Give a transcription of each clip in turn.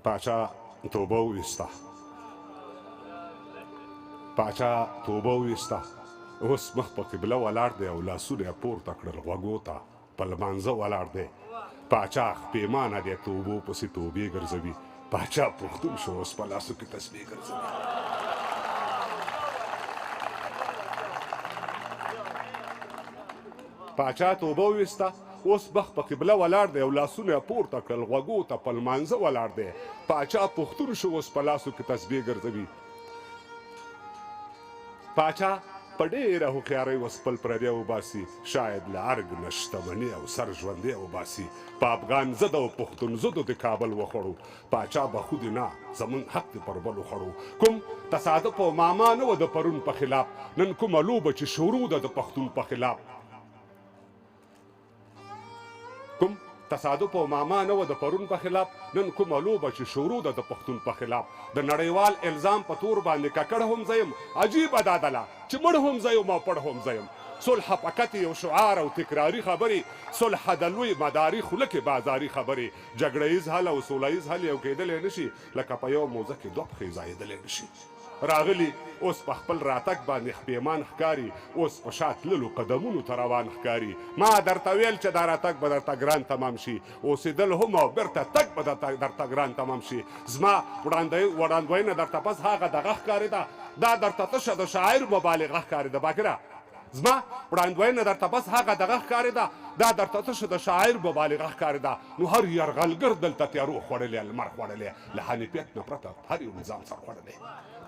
پاچا توبه وویسته پاچا توبه وویسته اوس مخ په قبله ولاړ دی او لاسونه یې پورته کړل غوږو ته په لمانځه ولاړ دی پاچا خپېمانه دی توبو پسې توبې ګرځوي پاچا پښتون شو اوس په لاسو کې تسبیح ګرځوي پاچا توبه وویسته اوس مخ په قبله ولاړ دی او لاسونه یې پورته کړل غوږو ته په لمانځه ولاړ دی پاچا پښتون شو اوس په لاسو کې تسبیح ګرځوي پاچا په ډېره هوښیارۍ اوس خپل پردی وباسي شاید له ارګ نه شتمني او سر ژوندی وباسي په افغان ضد او پښتون ضدو د کابل وخوړو پاچا به خودې نه زموږ حق دې پر بل وخوړو کوم تصادف او معما نه وه د پرون په خلاف نن کومه لوبه چې شروع ده د پښتون په خلاف کوم تصادف او معما نه وه د پرون په خلاف نن کومه لوبه چې شروع ده د پښتون په خلاف د نړیوال الزام په تور باندې ککړ هم زه یم عجیبه دا دله چې مړ هم زه یم او پړ هم زه یم صلح فقط یو شعار او تکراري خبرې صلح د لوی مداري خولکې بازاري خبرې جګړه ییز حل او سوله ییز حل یو کېدلی نه شي لکه په یو موزه کې دوه پښې ځایېدلی نه شي راغلی اوس په خپل راتګ باندې خپېمان ښکاري اوس په شا تللو قدمونو ته روان ښکاري ما درته ویل چې دا راتګ به درته ګران تمام شي اوسېدل هم او بیرته تګ به درته ګران تمام شي زما وړاندوینه درته پس هغه دغه ښکارېده دا درته تشه د شاعر مبالغه ښکارېده باکره زما وړاندوینه درته بس هغه دغه ښکارېده دا درته تشه د شاعر مبالغه ښکارېده نو هر یرغلګر دلته تیارو خوړلی لمر خوړلی له حنیفیت نه پرته هر یو نظام سره خوړلی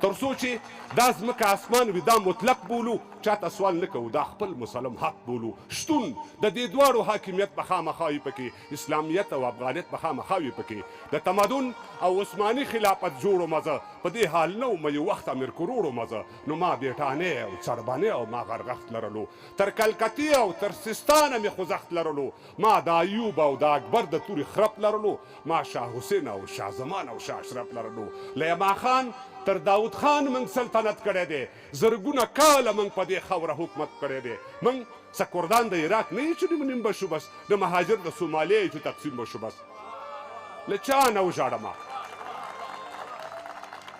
تر څو چې دا ځمکه اسمان وي دا مطلق بولو چاته سوال نه کوو دا خپل مسلم حق بولو شتون د دې دواړو حاکمیت به خامخا وي پکې اسلامیت او افغانیت به خامخا وي پکې د تمدن او عثماني خلافت جوړو مزه په دې حال نه وم یو وخت امیر کروړو مزه نو ما بیټانې او څربانې او ما غرغښت لرلو تر کلکتې او تر سیستانه مې خوځښت لرلو ما د ایوب او د اکبر د تورې خرپ لرلو ما شاه حسین او شاه زمان او شاه اشرف لرلو له یما خان تر داود خان موږ سلطنت کړی دی زرګونه کاله موږ په دې خاوره حکومت کړی دی موږ څه کردان د عراق نه یو چې نیم به شو بس د مهاجر د سومالیې چې تقسیم به شو بس له چا نه وژاړمه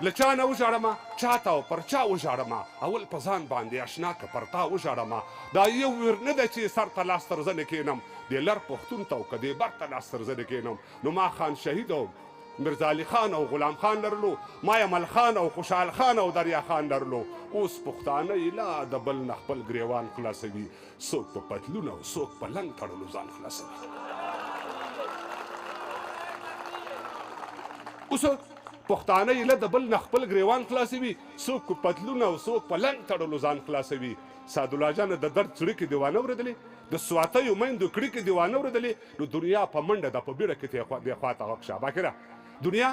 له چا نه وژاړمه چاته او پر چا وژاړمه اول په ځان باندې اشنا که پر تا وژاړمه دا یو ویر نه ده چې سر ته لاس تر زنې کښېنم دې لر پښتون ته او که دې بر ته لاس تر زنې کښېنم نو ما خان شهید او مرزا علي خان او غلام خان لرلو ما یمل خان او خوشحال خان او دریا خان لرلو اوس پښتانه ایله د بل نه خپل ګریوان خلاصوي څوک په پتلون او څوک په لنګ تړلو ځان خلاصوي اوس پښتانه ایله د بل نه خپل ګریوان خلاصوي څوک په پتلون او څوک په لنګ تړلو ځان خلاصوي سعدالله جانه د درد څړې کې دې وانه اورېدلې د سواتیو میندو کړي کې دې وانه اورېدلې نو دنیا په منډه ده په بیړه کې دې خواته غوږ شه باکره دنیا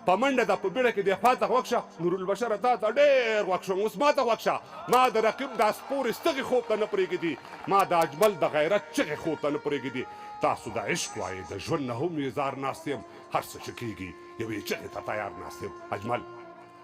په منډه ده په بیړه کې دې خواته غوږ شه نورالبشره تا ته ډېر غوږ شوم اوس ما ته غوږ شه ما د رقیب دا سپورې ستغې خوب ته نه پرېږدي ما د اجمل د غیرت چغې خوب ته نه پرېږدي تاسو د عشق وایې د ژوند نه هم یې زار ناست یم هر څه چې کېږي یوې چغې ته تیار ناست یم اجمل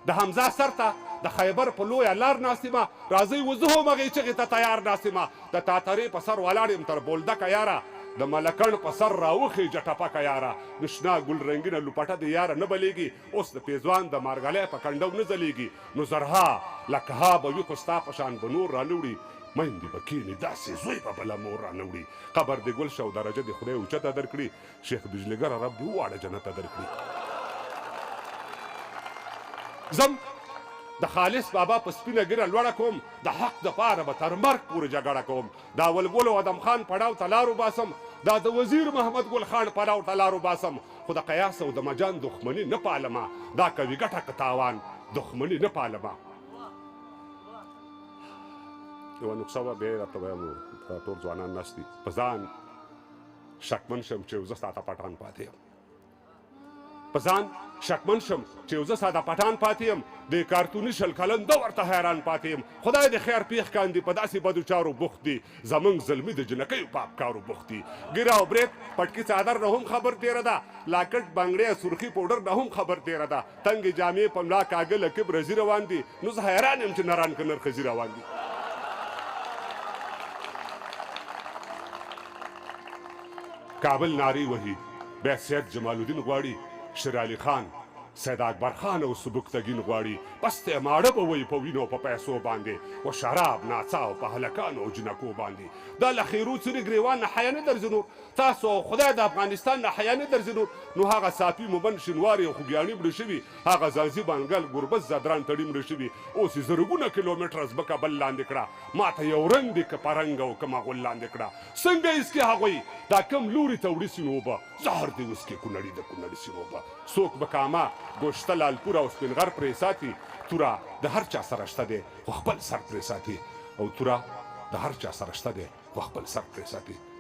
د حمزه سر ته د خیبر په لویه لار ناست یمه راځئ وزه هم هغې چغې ته تیار ناست یمه د تاترې په سر ولاړ یم تر بولدکه یاره د ملکڼ په سر راوخېجه ټپکه یاره د شنه ګل رنګینه لوپټه د یاره نه بلیږي اوس د پیزوان د مارګلی په کنډو نه ځلیږي نو زرها لکها به وي خو ستا په شان به نور رانه میندې به کښېني داسې زوی به بله مور رانه وړي قبر دې ګل شه او درجه دې خدای اوچته درکړي شیخ بجلیګره رب دې وواړه جنته درکړي زم د خالص بابا په سپینه ګیره لوړه کوم د حق دپاره به تر مرګ پورې جګړه کوم دا ولګل او ادم خان پړاو ته لار وباسم دا د وزیر محمد ګل خان پړاو ته لار وباسم خو د قیاس او د مجان دښمني نه پالمه دا کوي ګټه که تاوان دښمني نه پالمه یوه نقصه وه بیا یې راته وایم ټول ځوانان ناست دي په ځان شکمن شم چې زه ستا ته پټان پاتې یم په ځان شکمن شم چې یو زه ساده پټان پاتې یم د کارتوني شل کلن ده ورته حیران پاتې یم خدای د خیر پیښ کاندي په داسې بدو چارو بوخت دي زموږ زلمي د جنکیو په افکارو بوخت دي ږیره او برېت پټکي څادر نه هم خبر تېره ده لاکټ بنګړې سرخي پوډر نه هم خبر تېره ده تنګې جامې په ملا کاږه لکب رزي روان دي نو زه حیران یم چې نران که نرخزي روان دي کابل ناری وهي بیا سید جمال الدین غواړي شیر علي خان سید اکبر خان او سبکتګین غواړي پسته ماړه به وي په وینو په پیسو باندې و شراب ناڅا او په هلکانو او جنکو باندې دا له خیرو څري ګریوان نه حیا نه درځي نور تاسو او خدای د افغانستان نه حیا نه درځي نو هغه صافي مومن شینواري او خوږیاڼي مړه شوي هغه ځاځي بنګل ګربز زدران تړي مړه شوي اوس یې زرګونه کیلومتره ځمکه بل لاندې کړه ماته یو رنګ دی که پرنګ او که مغول لاندې کړه څنګه یې اسکې هغوی دا کم لوري ته وړي سي نو به زهر دی اسکې کونړي د کونړي سیمو به څوک به کامه ګوشته لالپور او سپین غر پرې ساتي توره د هر چا سره شته دی خو خپل سر پرې ساتي او توره د هر چا سره شته دی خو خپل سر پرې ساتي